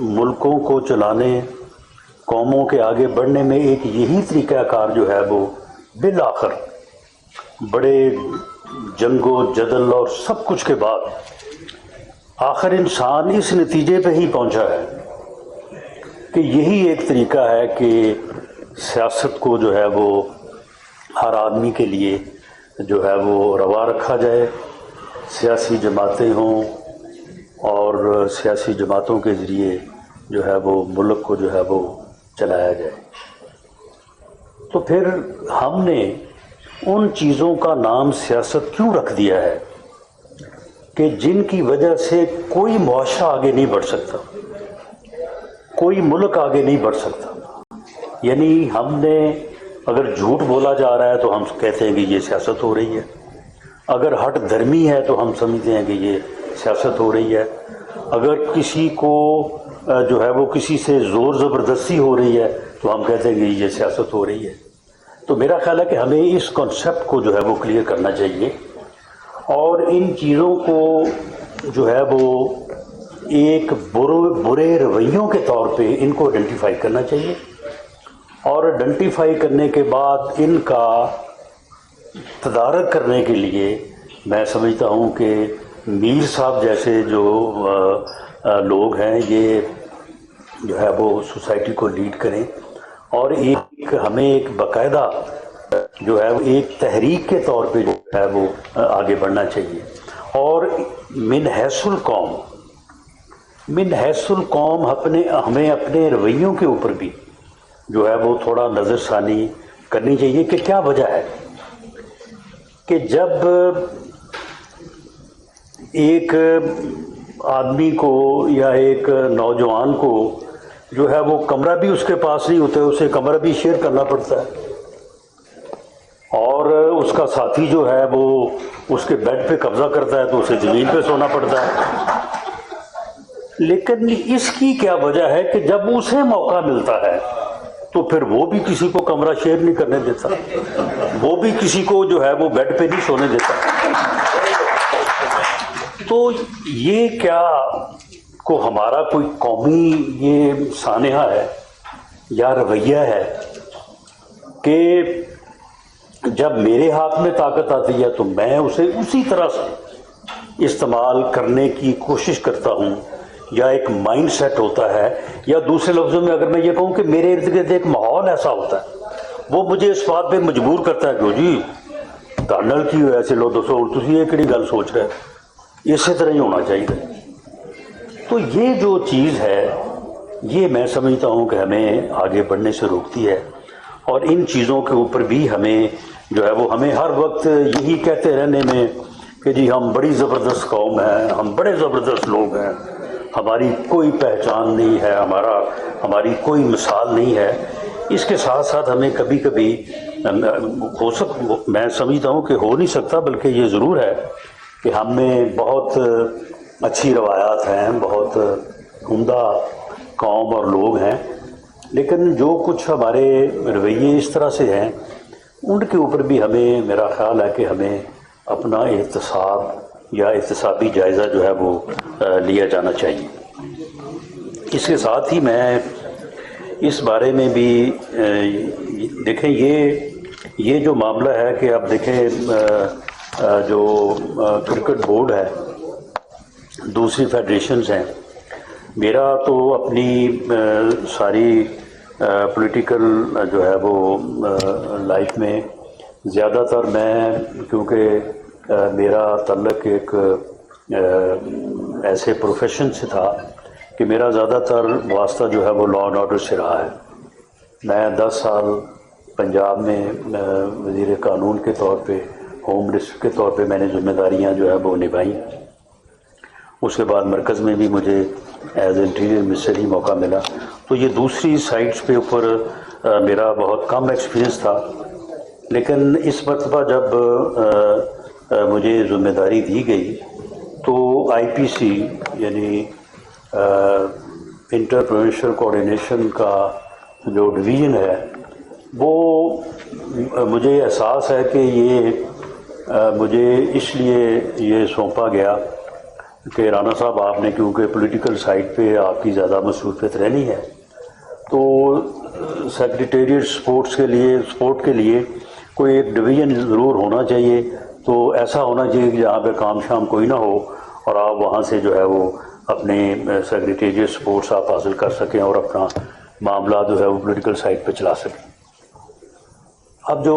ملکوں کو چلانے، قوموں کے آگے بڑھنے میں ایک یہی طریقہ کار جو ہے وہ بالآخر بڑے جنگ و جدل اور سب کچھ کے بعد آخر انسان اس نتیجے پہ ہی پہنچا ہے کہ یہی ایک طریقہ ہے کہ سیاست کو جو ہے وہ ہر آدمی کے لیے جو ہے وہ روا رکھا جائے، سیاسی جماعتیں ہوں اور سیاسی جماعتوں کے ذریعے جو ہے وہ ملک کو جو ہے وہ چلایا جائے۔ تو پھر ہم نے ان چیزوں کا نام سیاست کیوں رکھ دیا ہے کہ جن کی وجہ سے کوئی معاشرہ آگے نہیں بڑھ سکتا، کوئی ملک آگے نہیں بڑھ سکتا۔ یعنی ہم نے اگر جھوٹ بولا جا رہا ہے تو ہم کہتے ہیں کہ یہ سیاست ہو رہی ہے، اگر ہٹ دھرمی ہے تو ہم سمجھتے ہیں کہ یہ سیاست ہو رہی ہے، اگر کسی کو جو ہے وہ کسی سے زور زبردستی ہو رہی ہے تو ہم کہتے ہیں کہ یہ سیاست ہو رہی ہے۔ تو میرا خیال ہے کہ ہمیں اس کانسیپٹ کو جو ہے وہ کلیئر کرنا چاہیے اور ان چیزوں کو جو ہے وہ ایک برے رویوں کے طور پہ ان کو آئیڈینٹیفائی کرنا چاہیے، اور آئیڈینٹیفائی کرنے کے بعد ان کا تدارک کرنے کے لیے میں سمجھتا ہوں کہ میر صاحب جیسے جو لوگ ہیں یہ جو ہے وہ سوسائٹی کو لیڈ کریں، اور ہمیں ایک باقاعدہ جو ہے ایک تحریک کے طور پہ جو ہے وہ آگے بڑھنا چاہیے، اور من حیث القوم ہمیں اپنے رویوں کے اوپر بھی جو ہے وہ تھوڑا نظر ثانی کرنی چاہیے کہ کیا وجہ ہے کہ جب ایک آدمی کو یا ایک نوجوان کو جو ہے وہ کمرہ بھی اس کے پاس نہیں ہوتا ہے، اسے کمرہ بھی شیئر کرنا پڑتا ہے، اور اس کا ساتھی جو ہے وہ اس کے بیڈ پہ قبضہ کرتا ہے تو اسے زمین پہ سونا پڑتا ہے۔ لیکن اس کی کیا وجہ ہے کہ جب اسے موقع ملتا ہے تو پھر وہ بھی کسی کو کمرہ شیئر نہیں کرنے دیتا، وہ بھی کسی کو جو ہے وہ بیڈ پہ نہیں سونے دیتا۔ تو یہ کیا کو ہمارا کوئی قومی یہ سانحہ ہے یا رویہ ہے کہ جب میرے ہاتھ میں طاقت آتی ہے تو میں اسے اسی طرح سے استعمال کرنے کی کوشش کرتا ہوں، یا ایک مائنڈ سیٹ ہوتا ہے، یا دوسرے لفظوں میں اگر میں یہ کہوں کہ میرے ارد گرد ایک ماحول ایسا ہوتا ہے وہ مجھے اس بات پہ مجبور کرتا ہے کہ جی گل کی ہوا ایسے لو دسو تسی یہ کہڑی گل سوچ رہے، اسی طرح ہی ہونا چاہیے۔ تو یہ جو چیز ہے یہ میں سمجھتا ہوں کہ ہمیں آگے بڑھنے سے روکتی ہے، اور ان چیزوں کے اوپر بھی ہمیں جو ہے وہ ہمیں ہر وقت یہی کہتے رہنے میں کہ جی ہم بڑی زبردست قوم ہیں، ہم بڑے زبردست لوگ ہیں، ہماری کوئی پہچان نہیں ہے، ہماری کوئی مثال نہیں ہے، اس کے ساتھ ساتھ ہمیں کبھی کبھی میں سمجھتا ہوں کہ ہو نہیں سکتا، بلکہ یہ ضرور ہے کہ ہم میں بہت اچھی روایات ہیں، بہت عمدہ قوم اور لوگ ہیں، لیکن جو کچھ ہمارے رویے اس طرح سے ہیں ان کے اوپر بھی ہمیں میرا خیال ہے کہ ہمیں اپنا احتساب یا احتسابی جائزہ جو ہے وہ لیا جانا چاہیے۔ اس کے ساتھ ہی میں اس بارے میں بھی دیکھیں یہ جو معاملہ ہے کہ اب دیکھیں جو کرکٹ بورڈ ہے، دوسری فیڈریشنز ہیں، میرا تو اپنی ساری پولیٹیکل جو ہے وہ لائف میں زیادہ تر میں کیونکہ میرا تعلق ایک ایسے پروفیشن سے تھا کہ میرا زیادہ تر واسطہ جو ہے وہ لا اینڈ آرڈر سے رہا ہے۔ میں 10 سال پنجاب میں وزیر قانون کے طور پہ، ہوم منسٹر کے طور پہ میں نے ذمہ داریاں جو ہے وہ نبھائیں، اس کے بعد مرکز میں بھی مجھے ایز انٹیریئر منسٹر ہی موقع ملا، تو یہ دوسری سائٹس پہ اوپر میرا بہت کم ایکسپیرینس تھا۔ لیکن اس مرتبہ جب مجھے ذمہ داری دی گئی تو آئی پی سی یعنی انٹر پروونشل کوآرڈینیشن کا جو ڈویژن ہے وہ مجھے احساس ہے کہ یہ مجھے اس لیے یہ سونپا گیا کہ رانا صاحب آپ نے کیونکہ پولیٹیکل سائٹ پہ آپ کی زیادہ مصروفیت رہنی ہے، تو سیکریٹریٹ سپورٹ کے لیے کوئی ایک ڈویژن ضرور ہونا چاہیے، تو ایسا ہونا چاہیے کہ جہاں پہ کام شام کوئی نہ ہو اور آپ وہاں سے جو ہے وہ اپنے سیکریٹریٹ سپورٹس آپ حاصل کر سکیں اور اپنا معاملہ جو ہے وہ پولیٹیکل سائٹ پہ چلا سکیں۔ اب جو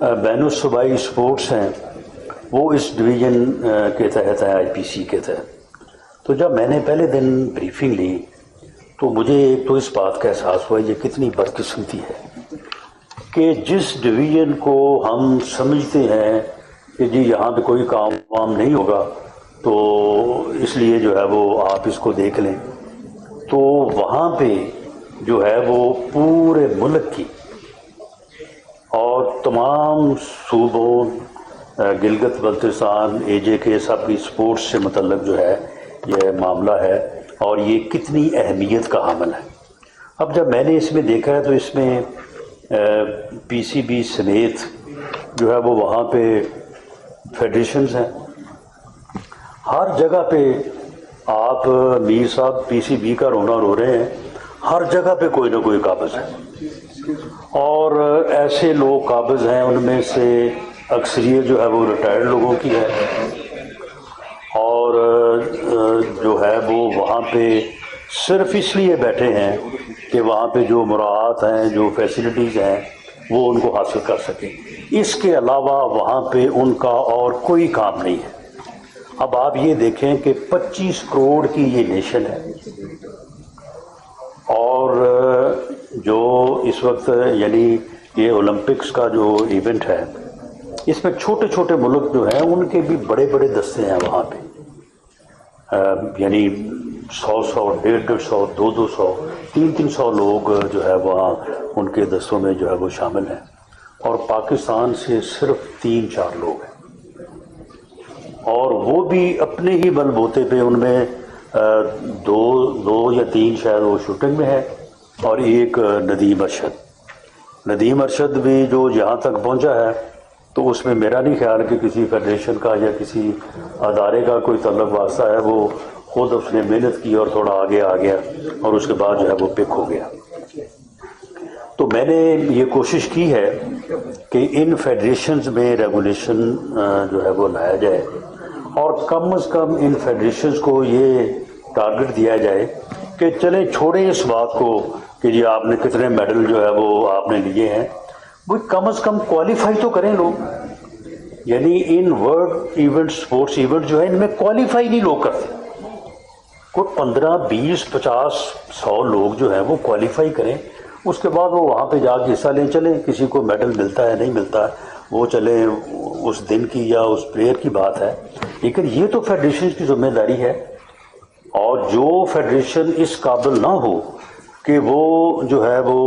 بین الصوبائی سپورٹس ہیں وہ اس ڈویژن کے تحت ہے، آئی پی سی کے تحت۔ تو جب میں نے پہلے دن بریفنگ لی تو مجھے ایک تو اس بات کا احساس ہوا یہ کتنی بدقسمتی ہے کہ جس ڈویژن کو ہم سمجھتے ہیں کہ جی یہاں پہ کوئی کام وام نہیں ہوگا تو اس لیے جو ہے وہ آپ اس کو دیکھ لیں، تو وہاں پہ جو ہے وہ پورے ملک کی اور تمام صوبوں، گلگت بلتستان، اے جے کے سب کی سپورٹس سے متعلق جو ہے یہ معاملہ ہے اور یہ کتنی اہمیت کا حامل ہے۔ اب جب میں نے اس میں دیکھا ہے تو اس میں پی سی بی سمیت جو ہے وہ وہاں پہ فیڈریشنز ہیں، ہر جگہ پہ آپ میر صاحب پی سی بی کا رونا رو رہے ہیں، ہر جگہ پہ کوئی نہ کوئی قابض ہے، اور ایسے لوگ قابض ہیں ان میں سے اکثریت جو ہے وہ ریٹائرڈ لوگوں کی ہے، اور جو ہے وہ وہاں پہ صرف اس لیے بیٹھے ہیں کہ وہاں پہ جو مراعات ہیں، جو فیسلٹیز ہیں وہ ان کو حاصل کر سکیں، اس کے علاوہ وہاں پہ ان کا اور کوئی کام نہیں ہے۔ اب آپ یہ دیکھیں کہ 25 کروڑ کی یہ نیشن ہے، اور جو اس وقت یعنی یہ اولمپکس کا جو ایونٹ ہے اس میں چھوٹے چھوٹے ملک جو ہیں ان کے بھی بڑے بڑے دستے ہیں وہاں پہ، یعنی 100 150 200 300 لوگ جو ہے وہاں ان کے دستوں میں جو ہے وہ شامل ہیں، اور پاکستان سے صرف 3-4 لوگ ہیں، اور وہ بھی اپنے ہی بل بوتے پہ، ان میں دو یا تین شاید وہ شوٹنگ میں ہے، اور ایک ندیم ارشد بھی جو یہاں تک پہنچا ہے تو اس میں میرا نہیں خیال کہ کسی فیڈریشن کا یا کسی ادارے کا کوئی تعلق واسطہ ہے، وہ خود اس نے محنت کی اور تھوڑا آگے آ گیا اور اس کے بعد جو ہے وہ پک ہو گیا۔ تو میں نے یہ کوشش کی ہے کہ ان فیڈریشنز میں ریگولیشن جو ہے وہ لایا جائے، اور کم از کم ان فیڈریشنز کو یہ ٹارگٹ دیا جائے کہ چلیں چھوڑیں اس بات کو کہ جی آپ نے کتنے میڈل جو ہے وہ آپ نے لیے ہیں، وہ کم از کم کوالیفائی تو کریں لوگ، یعنی in world event, sports event جو ہے ان میں کوالیفائی نہیں لوگ کرتے، کوئی 15 20 50 100 لوگ جو ہیں وہ کوالیفائی کریں، اس کے بعد وہ وہاں پہ جا کے حصہ لیں، چلیں کسی کو میڈل ملتا ہے نہیں ملتا ہے وہ چلیں اس دن کی یا اس پلیئر کی بات ہے، لیکن یہ تو فیڈریشن کی ذمہ داری ہے، اور جو فیڈریشن اس قابل نہ ہو کہ وہ جو ہے وہ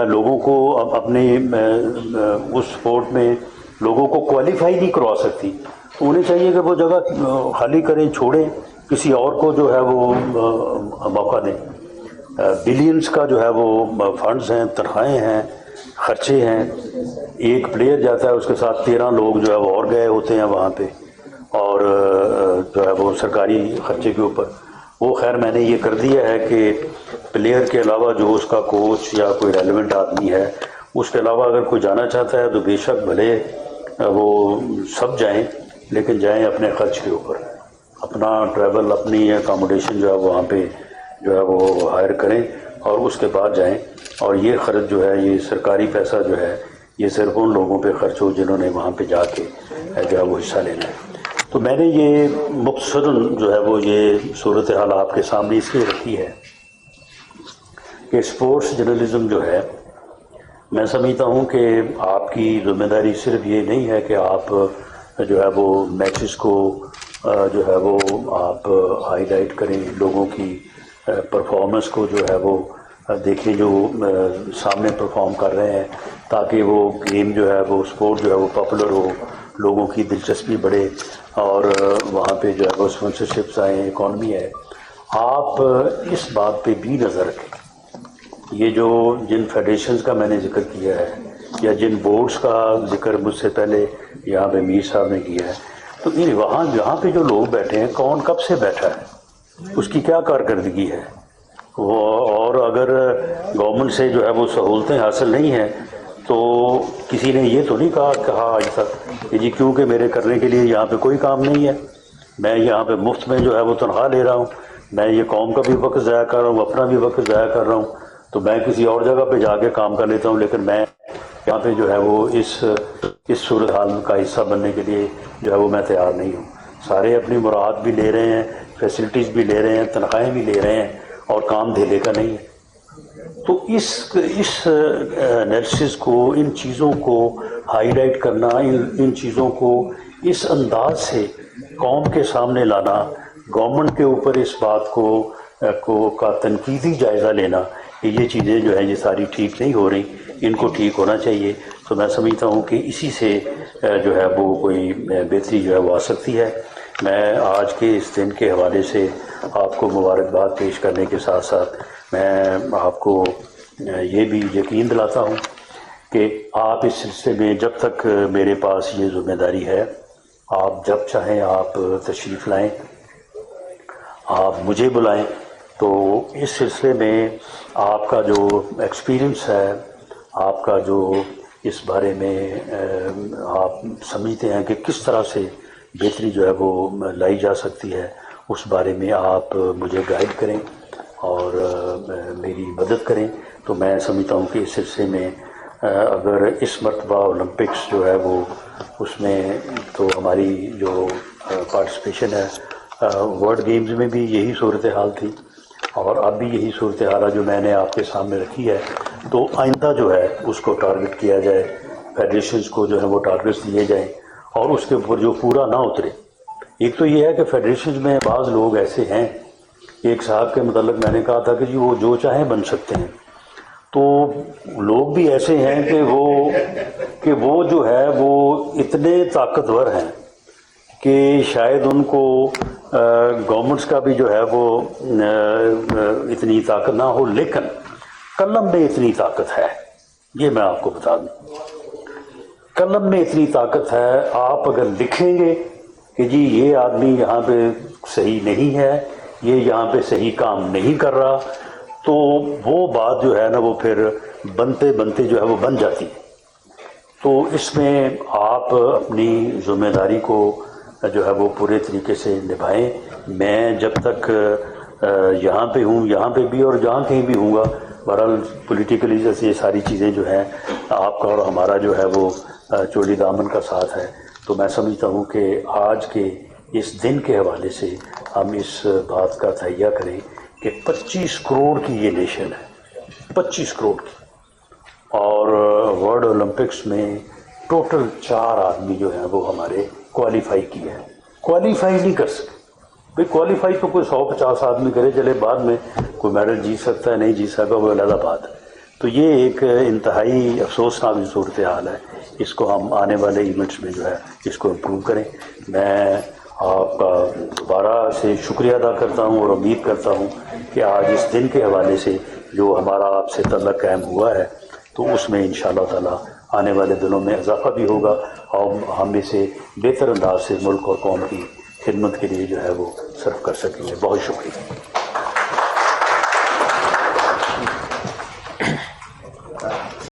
لوگوں کو اپنے اس سپورٹ میں لوگوں کو کوالیفائی نہیں کروا سکتی، تو انہیں چاہیے کہ وہ جگہ خالی کریں، چھوڑیں، کسی اور کو جو ہے وہ موقع دیں۔ بلینز کا جو ہے وہ فنڈز ہیں، تنخواہیں ہیں، خرچے ہیں، ایک پلیئر جاتا ہے اس کے ساتھ 13 لوگ جو ہے وہ اور گئے ہوتے ہیں وہاں پہ، اور جو ہے وہ سرکاری خرچے کے اوپر، وہ خیر میں نے یہ کر دیا ہے کہ پلیئر کے علاوہ جو اس کا کوچ یا کوئی ریلیونٹ آدمی ہے، اس کے علاوہ اگر کوئی جانا چاہتا ہے تو بے شک بھلے وہ سب جائیں، لیکن جائیں اپنے خرچ کے اوپر، اپنا ٹریول، اپنی اکاموڈیشن جو ہے وہاں پہ جو ہے وہ ہائر کریں اور اس کے بعد جائیں، اور یہ خرچ جو ہے یہ سرکاری پیسہ جو ہے یہ صرف ان لوگوں پہ خرچ ہو جنہوں نے وہاں پہ جا کے جو ہے وہ حصہ لینا ہے۔ تو میں نے یہ مختصراً جو ہے وہ یہ صورتحال آپ کے سامنے اس لیے رکھی ہے کہ اسپورٹس جرنلزم جو ہے، میں سمجھتا ہوں کہ آپ کی ذمہ داری صرف یہ نہیں ہے کہ آپ جو ہے وہ میچز کو جو ہے وہ آپ ہائی لائٹ کریں، لوگوں کی پرفارمنس کو جو ہے وہ دیکھیں جو سامنے پرفارم کر رہے ہیں، تاکہ وہ گیم جو ہے وہ اسپورٹ جو ہے وہ پاپولر ہو، لوگوں کی دلچسپی بڑھے، اور وہاں پہ جو ہے وہ اسپانسرشپس آئیں، اکانومی ہے۔ آپ اس بات پہ بھی نظر رکھیں، یہ جو جن فیڈریشنز کا میں نے ذکر کیا ہے یا جن بورڈز کا ذکر مجھ سے پہلے یہاں پہ میر صاحب نے کیا ہے، تو وہاں جہاں پہ جو لوگ بیٹھے ہیں کون کب سے بیٹھا ہے، اس کی کیا کارکردگی ہے وہ، اور اگر گورنمنٹ سے جو ہے وہ سہولتیں حاصل نہیں ہیں تو کسی نے یہ تو نہیں کہا آج تک کہ جی کیونکہ میرے کرنے کے لیے یہاں پہ کوئی کام نہیں ہے، میں یہاں پہ مفت میں جو ہے وہ تنخواہ لے رہا ہوں، میں یہ قوم کا بھی وقت ضائع کر رہا ہوں، اپنا بھی وقت ضائع کر رہا ہوں، تو میں کسی اور جگہ پہ جا کے کام کر لیتا ہوں، لیکن میں یہاں پہ جو ہے وہ اس صورتحال کا حصہ بننے کے لیے جو ہے وہ میں تیار نہیں ہوں۔ سارے اپنی مراد بھی لے رہے ہیں، فیسلٹیز بھی لے رہے ہیں، تنخواہیں بھی لے رہے ہیں، اور کام دھیلے کا نہیں ہے۔ تو اس انالیسس کو، ان چیزوں کو ہائی لائٹ کرنا، ان چیزوں کو اس انداز سے قوم کے سامنے لانا، گورنمنٹ کے اوپر اس بات کا تنقیدی جائزہ لینا کہ یہ چیزیں جو ہیں یہ ساری ٹھیک نہیں ہو رہی، ان کو ٹھیک ہونا چاہیے، تو میں سمجھتا ہوں کہ اسی سے جو ہے وہ کوئی بہتری جو ہے وہ آ سکتی ہے۔ میں آج کے اس دن کے حوالے سے آپ کو مبارکباد پیش کرنے کے ساتھ ساتھ میں آپ کو یہ بھی یقین دلاتا ہوں کہ آپ اس سلسلے میں جب تک میرے پاس یہ ذمہ داری ہے، آپ جب چاہیں آپ تشریف لائیں، آپ مجھے بلائیں، تو اس سلسلے میں آپ کا جو ایکسپیرینس ہے، آپ کا جو اس بارے میں آپ سمجھتے ہیں کہ کس طرح سے بہتری جو ہے وہ لائی جا سکتی ہے، اس بارے میں آپ مجھے گائیڈ کریں اور میری مدد کریں، تو میں سمجھتا ہوں کہ اس سلسلے میں اگر اس مرتبہ اولمپکس جو ہے وہ اس میں تو ہماری جو پارٹیسپیشن ہے، ورلڈ گیمز میں بھی یہی صورتحال تھی اور اب بھی یہی صورتحال ہے جو میں نے آپ کے سامنے رکھی ہے، تو آئندہ جو ہے اس کو ٹارگٹ کیا جائے، فیڈریشنز کو جو ہے وہ ٹارگٹس دیے جائیں اور اس کے اوپر جو پورا نہ اترے۔ ایک تو یہ ہے کہ فیڈریشنز میں بعض لوگ ایسے ہیں، ایک صاحب کے متعلق میں نے کہا تھا کہ جی وہ جو چاہیں بن سکتے ہیں، تو لوگ بھی ایسے ہیں کہ وہ جو ہے وہ اتنے طاقتور ہیں کہ شاید ان کو گورنمنٹس کا بھی جو ہے وہ اتنی طاقت نہ ہو، لیکن قلم میں اتنی طاقت ہے، یہ میں آپ کو بتا دوں، قلم میں اتنی طاقت ہے، آپ اگر لکھیں گے کہ جی یہ آدمی یہاں پہ صحیح نہیں ہے، یہ یہاں پہ صحیح کام نہیں کر رہا، تو وہ بات جو ہے نا وہ پھر بنتے بنتے جو ہے وہ بن جاتی ہے۔ تو اس میں آپ اپنی ذمہ داری کو جو ہے وہ پورے طریقے سے نبھائیں۔ میں جب تک یہاں پہ ہوں، یہاں پہ بھی اور جہاں کہیں بھی ہوں گا، بہرحال پولیٹیکلی جیسے یہ ساری چیزیں جو ہیں، آپ کا اور ہمارا جو ہے وہ چولی دامن کا ساتھ ہے، تو میں سمجھتا ہوں کہ آج کے اس دن کے حوالے سے ہم اس بات کا تہیہ کریں کہ 25 کروڑ کی یہ نیشن ہے، 25 کروڑ کی، اور ورلڈ اولمپکس میں ٹوٹل 4 آدمی جو ہیں وہ ہمارے کوالیفائی کیے ہیں، کوالیفائی نہیں کر سکے۔ بھئی کوالیفائی تو کوئی 150 آدمی کرے، چلے بعد میں کوئی میڈل جیت سکتا ہے نہیں جیت سکتا، وہ علیحدہ بات ہے۔ تو یہ ایک انتہائی افسوسناک صورتحال ہے، اس کو ہم آنے والے ایونٹس میں جو ہے اس کو امپروو کریں۔ میں آپ کا دوبارہ سے شکریہ ادا کرتا ہوں اور امید کرتا ہوں کہ آج اس دن کے حوالے سے جو ہمارا آپ سے تعلق قائم ہوا ہے، تو اس میں انشاءاللہ تعالی آنے والے دنوں میں اضافہ بھی ہوگا اور ہم اسے بہتر انداز سے ملک اور قوم کی خدمت کے لیے جو ہے وہ صرف کر سکیں گے۔ بہت شکریہ۔